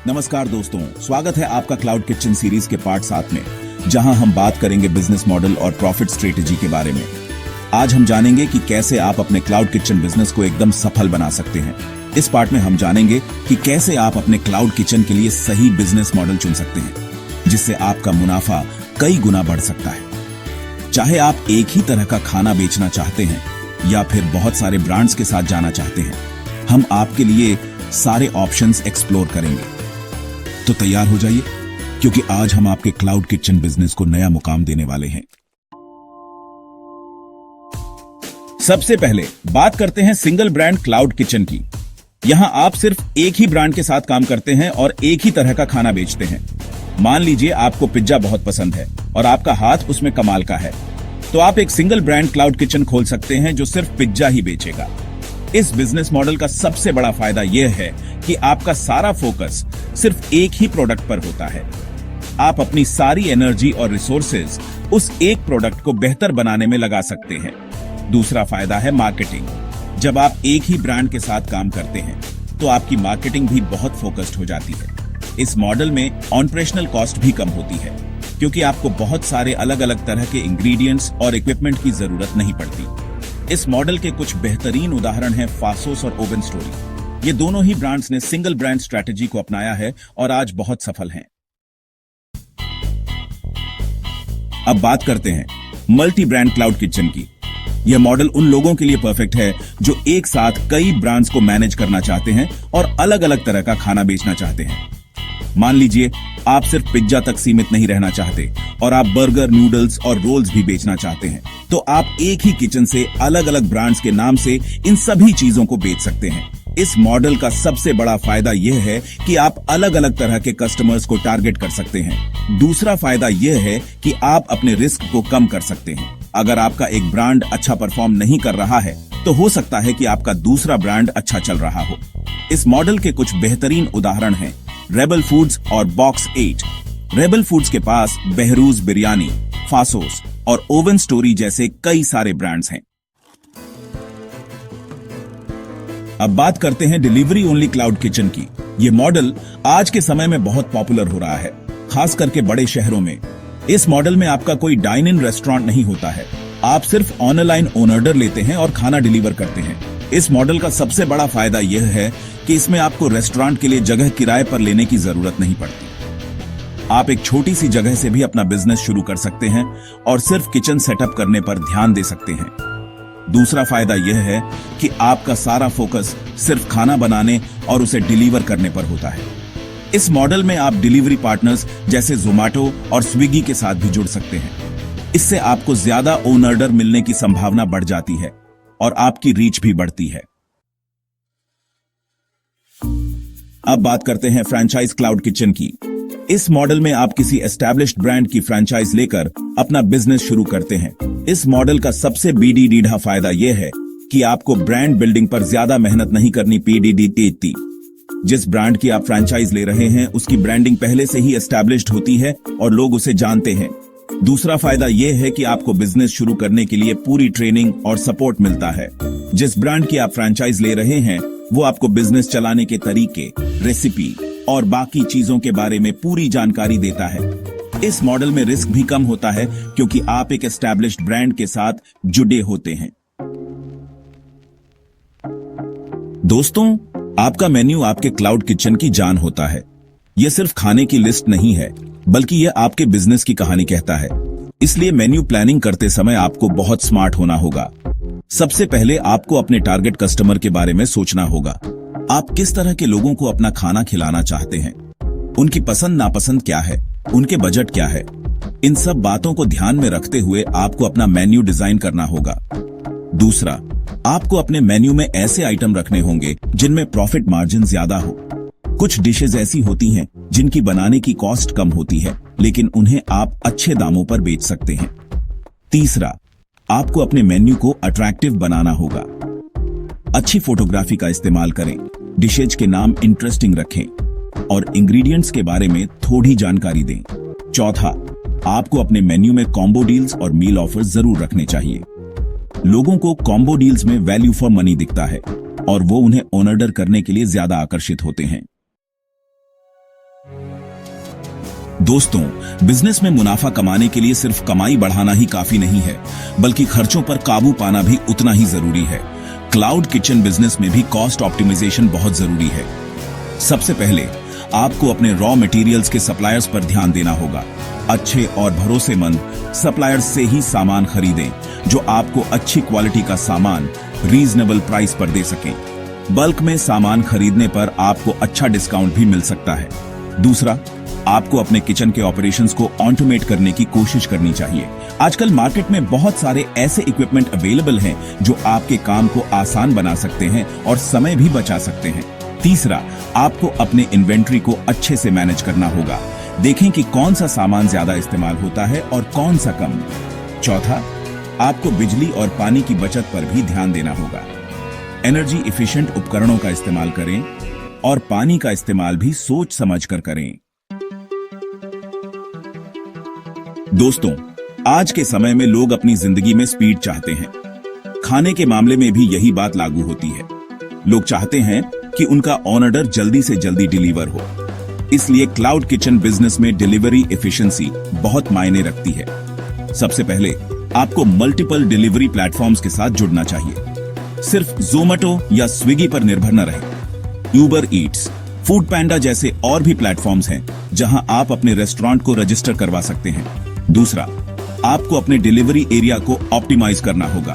नमस्कार दोस्तों, स्वागत है आपका क्लाउड किचन सीरीज के पार्ट 7 में, जहां हम बात करेंगे बिजनेस मॉडल और प्रॉफिट स्ट्रेटेजी के बारे में। आज हम जानेंगे कि कैसे आप अपने क्लाउड किचन बिजनेस को एकदम सफल बना सकते हैं। इस पार्ट में हम जानेंगे कि कैसे आप अपने क्लाउड किचन के लिए सही बिजनेस मॉडल चुन सकते हैं, जिससे आपका मुनाफा कई गुना बढ़ सकता है। चाहे आप एक ही तरह का खाना बेचना चाहते हैं या फिर बहुत सारे ब्रांड्स के साथ जाना चाहते हैं, हम आपके लिए सारे ऑप्शंस एक्सप्लोर करेंगे। तो तैयार हो जाइए, क्योंकि आज हम आपके क्लाउड किचन बिजनेस को नया मुकाम देने वाले हैं। सबसे पहले बात करते हैं सिंगल ब्रांड क्लाउड किचन की। यहां आप सिर्फ एक ही ब्रांड के साथ काम करते हैं और एक ही तरह का खाना बेचते हैं। मान लीजिए आपको पिज्जा बहुत पसंद है और आपका हाथ उसमें कमाल का है, तो आप एक सिंगल ब्रांड क्लाउड किचन खोल सकते हैं जो सिर्फ पिज्जा ही बेचेगा। इस बिजनेस मॉडल का सबसे बड़ा फायदा यह है कि आपका सारा फोकस सिर्फ एक ही प्रोडक्ट पर होता है। आप अपनी सारी एनर्जी और रिसोर्सेज उस एक प्रोडक्ट को बेहतर बनाने में लगा सकते हैं। दूसरा फायदा है मार्केटिंग। जब आप एक ही ब्रांड के साथ काम करते हैं तो आपकी मार्केटिंग भी बहुत फोकस्ड हो जाती है। इस मॉडल में ऑपरेशनल कॉस्ट भी कम होती है, क्योंकि आपको बहुत सारे अलग अलग तरह के इंग्रेडिएंट्स और इक्विपमेंट की जरूरत नहीं पड़ती। इस मॉडल के कुछ बेहतरीन उदाहरण हैं फासोस और ओवन स्टोरी। ये दोनों ही ब्रांड्स ने सिंगल ब्रांड स्ट्रैटेजी को अपनाया है और आज बहुत सफल हैं। अब बात करते हैं मल्टी ब्रांड क्लाउड किचन की। यह मॉडल उन लोगों के लिए परफेक्ट है जो एक साथ कई ब्रांड्स को मैनेज करना चाहते हैं और अलग अलग तरह का खाना बेचना चाहते हैं। मान लीजिए आप सिर्फ पिज्जा तक सीमित नहीं रहना चाहते और आप बर्गर, नूडल्स और रोल्स भी बेचना चाहते हैं, तो आप एक ही किचन से अलग अलग ब्रांड्स के नाम से इन सभी चीजों को बेच सकते हैं। इस मॉडल का सबसे बड़ा फायदा यह है कि आप अलग अलग तरह के कस्टमर्स को टारगेट कर सकते हैं। दूसरा फायदा यह है कि आप अपने रिस्क को कम कर सकते हैं। अगर आपका एक ब्रांड अच्छा परफॉर्म नहीं कर रहा है, तो हो सकता है कि आपका दूसरा ब्रांड अच्छा चल रहा हो। इस मॉडल के कुछ बेहतरीन उदाहरण हैं रेबल फूड्स और बॉक्स 8। रेबल फूड्स के पास बहरूज बिरयानी, फासोस और ओवन स्टोरी जैसे कई सारे ब्रांड्स हैं। अब बात करते हैं डिलीवरी ओनली क्लाउड किचन की। यह मॉडल आज के समय में बहुत पॉपुलर हो रहा है, खास करके बड़े शहरों में। इस मॉडल में आपका कोई डाइन इन रेस्टोरेंट नहीं होता है। आप सिर्फ ऑनलाइन ऑर्डर लेते हैं और खाना डिलीवर करते हैं। इस मॉडल का सबसे बड़ा फायदा यह है कि इसमें आपको रेस्टोरेंट के लिए जगह किराए पर लेने की जरूरत नहीं पड़ती। आप एक छोटी सी जगह से भी अपना बिजनेस शुरू कर सकते हैं और सिर्फ किचन सेटअप करने पर ध्यान दे सकते हैं। दूसरा फायदा यह है कि आपका सारा फोकस सिर्फ खाना बनाने और उसे डिलीवर करने पर होता है। इस मॉडल में आप डिलीवरी पार्टनर्स जैसे जोमैटो और स्विगी के साथ भी जुड़ सकते हैं। इससे आपको ज्यादा ओन ऑर्डर मिलने की संभावना बढ़ जाती है और आपकी रीच भी बढ़ती है। अब बात करते हैं फ्रैंचाइज क्लाउड किचन की। इस मॉडल में आप किसी एस्टैब्लिश्ड ब्रांड की फ्रैंचाइज लेकर अपना बिजनेस शुरू करते हैं। इस मॉडल का सबसे रीढ़ा फायदा यह है कि आपको ब्रांड बिल्डिंग पर ज्यादा मेहनत नहीं करनी पड़ती। जिस ब्रांड की आप फ्रैंचाइज ले रहे हैं उसकी ब्रांडिंग पहले से ही एस्टैब्लिश्ड होती है और लोग उसे जानते हैं। दूसरा फायदा यह है कि आपको बिजनेस शुरू करने के लिए पूरी ट्रेनिंग और सपोर्ट मिलता है। जिस ब्रांड की आप फ्रैंचाइज ले रहे हैं वो आपको बिजनेस चलाने के तरीके, रेसिपी और बाकी चीजों के बारे में पूरी जानकारी देता है। इस मॉडल में रिस्क भी कम होता है, क्योंकि आप एक एस्टैब्लिश्ड ब्रांड के साथ जुड़े होते हैं। दोस्तों, आपका मेन्यू आपके क्लाउड किचन की जान होता है। यह सिर्फ खाने की लिस्ट नहीं है, बल्कि यह आपके बिजनेस की कहानी कहता है। इसलिए मेन्यू प्लानिंग करते समय आपको बहुत स्मार्ट होना होगा। सबसे पहले आपको अपने टारगेट कस्टमर के बारे में सोचना होगा। आप किस तरह के लोगों को अपना खाना खिलाना चाहते हैं, उनकी पसंद नापसंद क्या है, उनके बजट क्या है। इन सब बातों को ध्यान में रखते हुए आपको अपना मेन्यू डिजाइन करना होगा। दूसरा, आपको अपने मेन्यू में ऐसे आइटम रखने होंगे जिनमें प्रॉफिट मार्जिन ज्यादा हो। कुछ डिशेज ऐसी होती हैं जिनकी बनाने की कॉस्ट कम होती है, लेकिन उन्हें आप अच्छे दामों पर बेच सकते हैं। तीसरा, आपको अपने मेन्यू को अट्रैक्टिव बनाना होगा। अच्छी फोटोग्राफी का इस्तेमाल करें, डिशेज के नाम इंटरेस्टिंग रखें और इंग्रेडिएंट्स के बारे में थोड़ी जानकारी दें। चौथा, आपको अपने मेन्यू में कॉम्बो डील्स और मील ऑफर्स जरूर रखने चाहिए। लोगों को कॉम्बो डील्स में वैल्यू फॉर मनी दिखता है और वो उन्हें ऑन ऑर्डर करने के लिए ज्यादा आकर्षित होते हैं। दोस्तों, बिजनेस में मुनाफा कमाने के लिए सिर्फ कमाई बढ़ाना ही काफी नहीं है, बल्कि खर्चों पर काबू पाना भी उतना ही जरूरी है। क्लाउड किचन बिजनेस में भी कॉस्ट ऑप्टिमाइजेशन बहुत जरूरी है। सबसे पहले आपको अपने रॉ मटेरियल्स के सप्लायर्स पर ध्यान देना होगा। अच्छे और भरोसेमंद सप्लायर्स से ही सामान खरीदें, जो आपको अच्छी क्वालिटी का सामान रीजनेबल प्राइस पर दे सकें। बल्क में सामान खरीदने पर आपको अच्छा डिस्काउंट भी मिल सकता है। दूसरा, आपको अपने किचन के ऑपरेशंस को ऑटोमेट करने की कोशिश करनी चाहिए। आजकल मार्केट में बहुत सारे ऐसे इक्विपमेंट अवेलेबल हैं जो आपके काम को आसान बना सकते हैं और समय भी बचा सकते हैं। तीसरा, आपको अपने इन्वेंट्री को अच्छे से मैनेज करना होगा। देखें कि कौन सा सामान ज्यादा इस्तेमाल होता है और कौन सा कम। चौथा, आपको बिजली और पानी की बचत पर भी ध्यान देना होगा। एनर्जी एफिशिएंट उपकरणों का इस्तेमाल करें और पानी का इस्तेमाल भी सोच समझकर करें। दोस्तों, आज के समय में लोग अपनी जिंदगी में स्पीड चाहते हैं। खाने के मामले में भी यही बात लागू होती है। लोग चाहते हैं कि उनका ऑर्डर जल्दी से जल्दी डिलीवर हो। इसलिए क्लाउड किचन बिजनेस में डिलीवरी एफिशिएंसी बहुत मायने रखती है। सबसे पहले आपको मल्टीपल डिलीवरी प्लेटफॉर्म्स के साथ जुड़ना चाहिए। सिर्फ ज़ोमैटो या स्विगी पर निर्भर न रहें। यूबर ईट्स, फूड पैंडा जैसे और भी प्लेटफॉर्म्स हैं जहां आप अपने रेस्टोरेंट को रजिस्टर करवा सकते हैं। दूसरा, आपको अपने डिलीवरी एरिया को ऑप्टिमाइज करना होगा।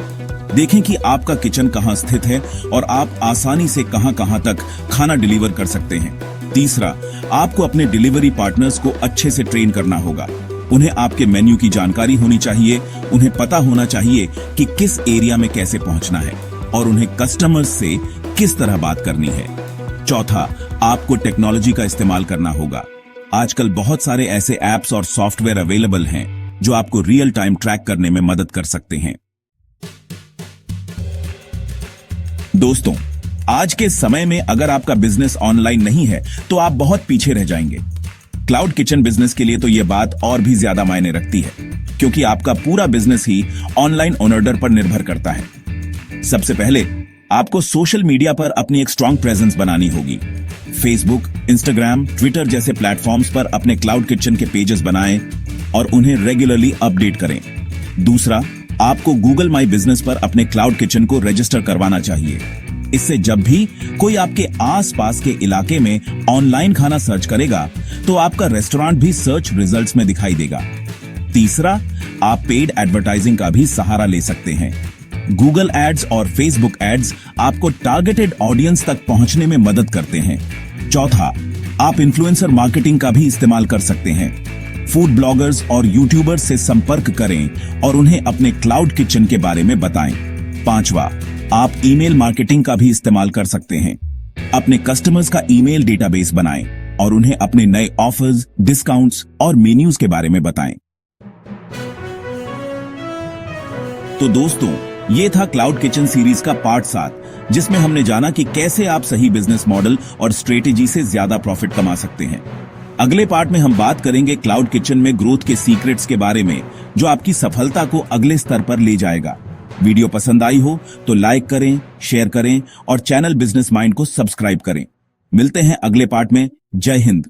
देखें कि आपका किचन कहां स्थित है और आप आसानी से कहां तक खाना डिलीवर कर सकते हैं। तीसरा, आपको अपने डिलीवरी पार्टनर्स को अच्छे से ट्रेन करना होगा। उन्हें आपके मेन्यू की जानकारी होनी चाहिए, उन्हें पता होना चाहिए कि किस एरिया में कैसे पहुंचना है और उन्हें कस्टमर्स से किस तरह बात करनी है। चौथा, आपको टेक्नोलॉजी का इस्तेमाल करना होगा। आजकल बहुत सारे ऐसे ऐप्स और सॉफ्टवेयर अवेलेबल हैं जो आपको रियल टाइम ट्रैक करने में मदद कर सकते हैं। दोस्तों, आज के समय में अगर आपका बिजनेस ऑनलाइन नहीं है तो आप बहुत पीछे रह जाएंगे। क्लाउड किचन बिजनेस के लिए तो यह बात और भी ज्यादा मायने रखती है, क्योंकि आपका पूरा बिजनेस ही ऑनलाइन ऑर्डर पर निर्भर करता है। सबसे पहले आपको सोशल मीडिया पर अपनी एक स्ट्रांग प्रेजेंस बनानी होगी। फेसबुक, इंस्टाग्राम, ट्विटर जैसे प्लेटफॉर्म्स पर अपने क्लाउड किचन के पेजेस बनाएं और उन्हें रेगुलरली अपडेट करें। दूसरा, आपको गूगल माई बिजनेस पर अपने क्लाउड किचन को रजिस्टर करवाना चाहिए। इससे जब भी कोई आपके आसपास के इलाके में ऑनलाइन खाना सर्च करेगा तो आपका रेस्टोरेंट भी सर्च रिजल्ट्स में दिखाई देगा। तीसरा, आप पेड एडवर्टाइजिंग का भी सहारा ले सकते हैं। गूगल एड्स और फेसबुक एड्स आपको टारगेटेड ऑडियंस तक पहुंचने में मदद करते हैं। चौथा, आप इन्फ्लुएंसर मार्केटिंग का भी इस्तेमाल कर सकते हैं। फूड ब्लॉगर्स और यूट्यूबर्स से संपर्क करें और उन्हें अपने क्लाउड किचन के बारे में बताएं। पांचवा, आप ईमेल मार्केटिंग का भी इस्तेमाल कर सकते हैं। अपने कस्टमर्स का ईमेल डेटाबेस बनाएं और उन्हें अपने नए ऑफर्स, डिस्काउंट्स और मेन्यूज के बारे में बताएं। तो दोस्तों, ये था क्लाउड किचन सीरीज का पार्ट 7, जिसमें हमने जाना कि कैसे आप सही बिजनेस मॉडल और स्ट्रेटेजी से ज्यादा प्रॉफिट कमा सकते हैं। अगले पार्ट में हम बात करेंगे क्लाउड किचन में ग्रोथ के सीक्रेट्स के बारे में, जो आपकी सफलता को अगले स्तर पर ले जाएगा। वीडियो पसंद आई हो तो लाइक करें, शेयर करें और चैनल बिजनेस माइंड को सब्सक्राइब करें। मिलते हैं अगले पार्ट में। जय हिंद।